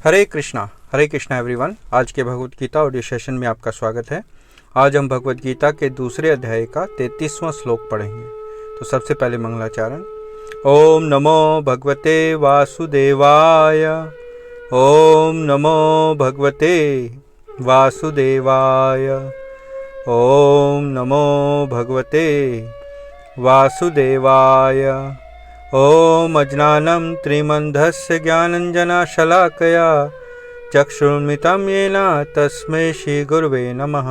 हरे Krishna everyone. आज के Bhagavad Gita audio session में आपका स्वागत है। आज हम भगवत गीता के दूसरे अध्याय का 33वां श्लोक पढ़ेंगे। तो सबसे पहले मंगलाचरण। ओम नमो भगवते वासुदेवाय। ओम नमो भगवते वासुदेवाय। ओम नमो भगवते वासुदेवाय। ओम अज्ञानं त्रिमन्धस्य ज्ञानञ्जनशलाकया चक्षुरुन्मिलितं येन तस्मै श्रीगुरवे नमः।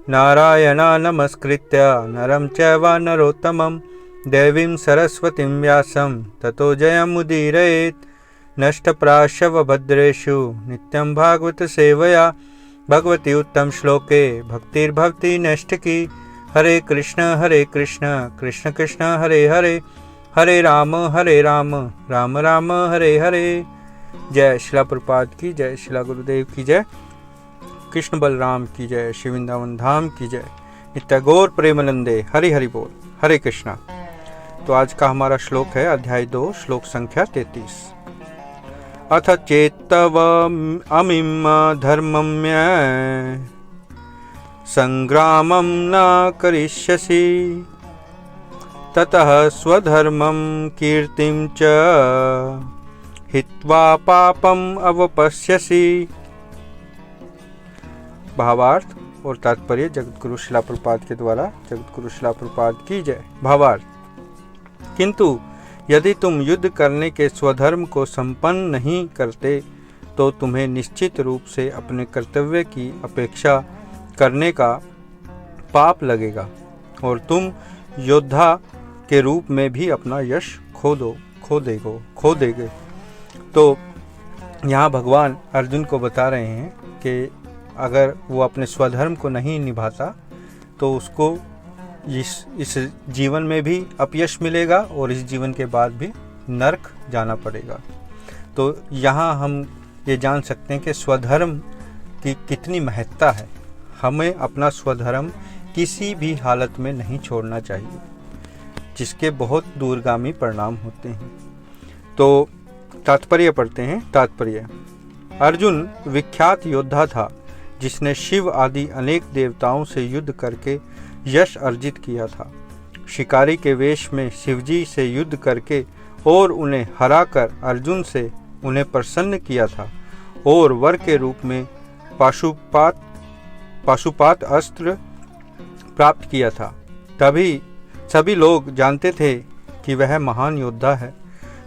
नारायणं नमस्कृत्य नरं चैव नरोत्तमं देवीं सरस्वतीं व्यासं ततो जयमुदीरयेत्। नष्टप्राशवभद्रेषु नित्यं भागवत सेवया भगवती उत्तम श्लोके भक्तिर्भवति नैष्ठिकी। हरे कृष्ण कृष्ण कृष्ण हरे हरे, हरे राम राम राम हरे हरे। जय शिला प्रपात की जय, शिला गुरुदेव की जय, कृष्ण बलराम की जय, श्री वृंदावन धाम की जय, नित्य गौर प्रेमानंदे हरि हरि बोल। हरे कृष्णा। तो आज का हमारा श्लोक है अध्याय 2 श्लोक संख्या 33। अथ चेत्तव अमिम धर्मम्य संग्रामं न करिष्यसि ततः स्वधर्मं कीर्तिं च हित्वा पापम अवपश्यसि। भावार्थ और तात्पर्य जगतगुरु शिला प्रपात के द्वारा। जगतगुरु शिला प्रपात की जय। भावार्थ। किंतु यदि तुम युद्ध करने के स्वधर्म को संपन्न नहीं करते तो तुम्हें निश्चित रूप से अपने कर्तव्य की अपेक्षा करने का पाप लगेगा और तुम योद्धा के रूप में भी अपना यश खो देगे। तो यहाँ भगवान अर्जुन को बता रहे हैं कि अगर वो अपने स्वधर्म को नहीं निभाता तो उसको इस जीवन में भी अपयश मिलेगा और इस जीवन के बाद भी नरक जाना पड़ेगा। तो यहाँ हम ये जान सकते हैं कि स्वधर्म की कितनी महत्ता है। हमें अपना स्वधर्म किसी भी हालत में नहीं छोड़ना चाहिए, जिसके बहुत दूरगामी परिणाम होते हैं। तो तात्पर्य पढ़ते हैं। तात्पर्य। अर्जुन विख्यात योद्धा था जिसने शिव आदि अनेक देवताओं से युद्ध करके यश अर्जित किया था। शिकारी के वेश में शिवजी से युद्ध करके और उन्हें हराकर अर्जुन से उन्हें प्रसन्न किया था और वर के रूप में पाशुपात अस्त्र प्राप्त किया था। तभी सभी लोग जानते थे कि वह महान योद्धा है।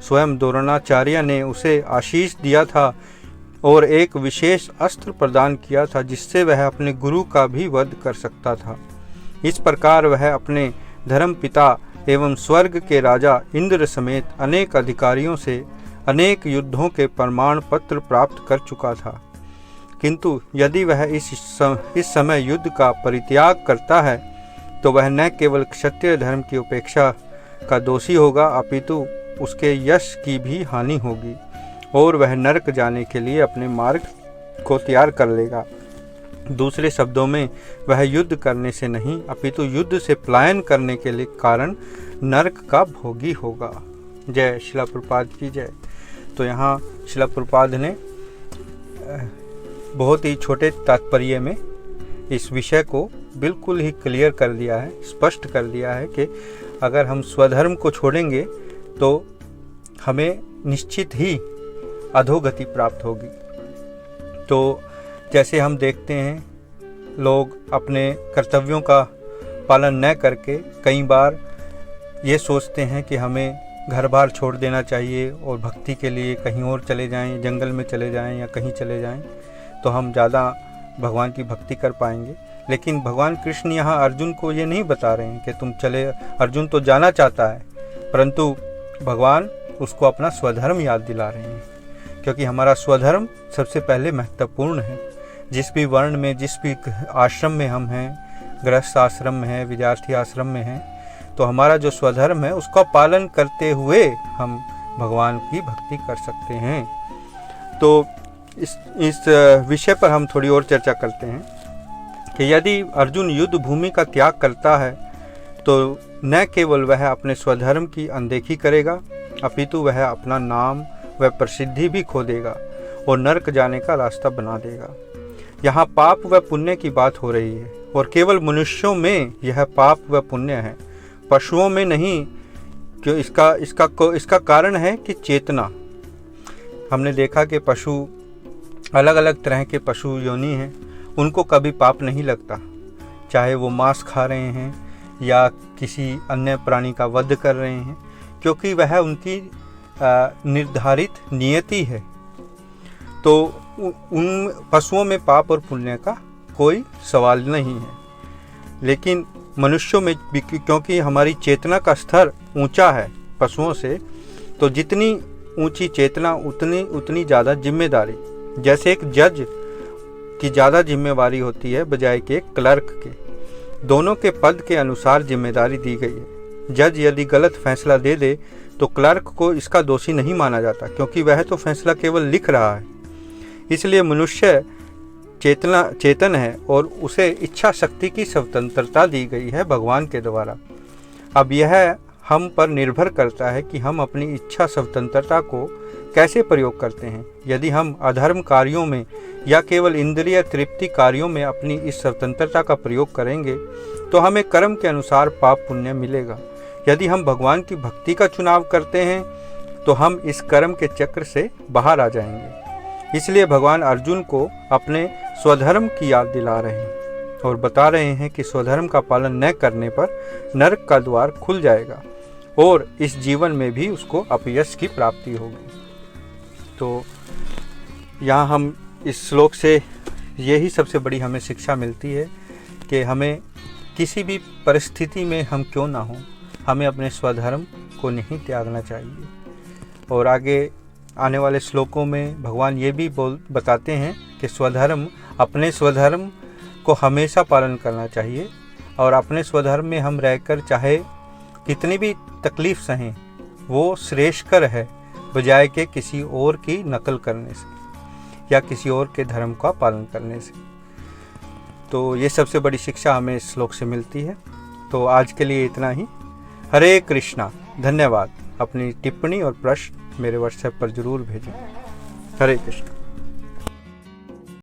स्वयं द्रोणाचार्य ने उसे आशीष दिया था और एक विशेष अस्त्र प्रदान किया था जिससे वह अपने गुरु का भी वध कर सकता था। इस प्रकार वह अपने धर्म पिता एवं स्वर्ग के राजा इंद्र समेत अनेक अधिकारियों से अनेक युद्धों के प्रमाण पत्र प्राप्त कर चुका था। किंतु यदि वह इस समय युद्ध का परित्याग करता है तो वह न केवल क्षत्रिय धर्म की उपेक्षा का दोषी होगा अपितु उसके यश की भी हानि होगी और वह नरक जाने के लिए अपने मार्ग को तैयार कर लेगा। दूसरे शब्दों में वह युद्ध करने से नहीं अपितु युद्ध से पलायन करने के लिए कारण नरक का भोगी होगा। जय शिला प्रपात की जय। तो यहाँ शिला प्रपात ने बहुत ही छोटे तात्पर्य में इस विषय को बिल्कुल ही क्लियर कर दिया है, स्पष्ट कर दिया है कि अगर हम स्वधर्म को छोड़ेंगे तो हमें निश्चित ही अधोगति प्राप्त होगी। तो जैसे हम देखते हैं लोग अपने कर्तव्यों का पालन न करके कई बार ये सोचते हैं कि हमें घर बार छोड़ देना चाहिए और भक्ति के लिए कहीं और चले जाएं, जंगल में चले जाएं या कहीं चले जाएं तो हम ज़्यादा भगवान की भक्ति कर पाएंगे। लेकिन भगवान कृष्ण यहाँ अर्जुन को ये नहीं बता रहे हैं कि तुम चले। अर्जुन तो जाना चाहता है परंतु भगवान उसको अपना स्वधर्म याद दिला रहे हैं, क्योंकि हमारा स्वधर्म सबसे पहले महत्वपूर्ण है। जिस भी वर्ण में, जिस भी आश्रम में हम हैं, गृहस्थ आश्रम में हैं, विद्यार्थी आश्रम में हैं, तो हमारा जो स्वधर्म है उसका पालन करते हुए हम भगवान की भक्ति कर सकते हैं। तो इस विषय पर हम थोड़ी और चर्चा करते हैं कि यदि अर्जुन युद्ध भूमि का त्याग करता है तो न केवल वह अपने स्वधर्म की अनदेखी करेगा अपितु वह अपना नाम व प्रसिद्धि भी खो देगा और नरक जाने का रास्ता बना देगा। यहाँ पाप व पुण्य की बात हो रही है और केवल मनुष्यों में यह पाप व पुण्य है, पशुओं में नहीं। क्यों? इसका कारण है कि चेतना। हमने देखा कि पशु, अलग अलग तरह के पशु योनि हैं, उनको कभी पाप नहीं लगता, चाहे वो मांस खा रहे हैं या किसी अन्य प्राणी का वध कर रहे हैं, क्योंकि वह उनकी निर्धारित नियति है। तो उन पशुओं में पाप और पुण्य का कोई सवाल नहीं है। लेकिन मनुष्यों में, क्योंकि हमारी चेतना का स्तर ऊंचा है पशुओं से, तो जितनी ऊंची चेतना उतनी ज़्यादा जिम्मेदारी। जैसे एक जज की ज़्यादा जिम्मेवारी होती है बजाय कि एक क्लर्क के। दोनों के पद के अनुसार जिम्मेदारी दी गई है। जज यदि गलत फैसला दे दे तो क्लर्क को इसका दोषी नहीं माना जाता, क्योंकि वह तो फैसला केवल लिख रहा है। इसलिए मनुष्य चेतन है और उसे इच्छा शक्ति की स्वतंत्रता दी गई है भगवान के द्वारा। अब यह हम पर निर्भर करता है कि हम अपनी इच्छा स्वतंत्रता को कैसे प्रयोग करते हैं। यदि हम अधर्म कार्यों में या केवल इंद्रिय तृप्ति कार्यों में अपनी इस स्वतंत्रता का प्रयोग करेंगे तो हमें कर्म के अनुसार पाप पुण्य मिलेगा। यदि हम भगवान की भक्ति का चुनाव करते हैं तो हम इस कर्म के चक्र से बाहर आ जाएंगे। इसलिए भगवान अर्जुन को अपने स्वधर्म की याद दिला रहे हैं और बता रहे हैं कि स्वधर्म का पालन न करने पर नरक का द्वार खुल जाएगा और इस जीवन में भी उसको अपयश की प्राप्ति होगी। तो यहाँ हम इस श्लोक से यही सबसे बड़ी हमें शिक्षा मिलती है कि हमें किसी भी परिस्थिति में हम क्यों ना हों, हमें अपने स्वधर्म को नहीं त्यागना चाहिए। और आगे आने वाले श्लोकों में भगवान ये भी बताते हैं कि अपने स्वधर्म को हमेशा पालन करना चाहिए और अपने स्वधर्म में हम रहकर चाहे कितनी भी तकलीफ सहें, वो श्रेष्ठकर है बजाय के किसी और की नकल करने से या किसी और के धर्म का पालन करने से। तो ये सबसे बड़ी शिक्षा हमें इस श्लोक से मिलती है। तो आज के लिए इतना ही। हरे कृष्णा। धन्यवाद। अपनी टिप्पणी और प्रश्न मेरे व्हाट्सएप पर जरूर भेजें। हरे कृष्ण।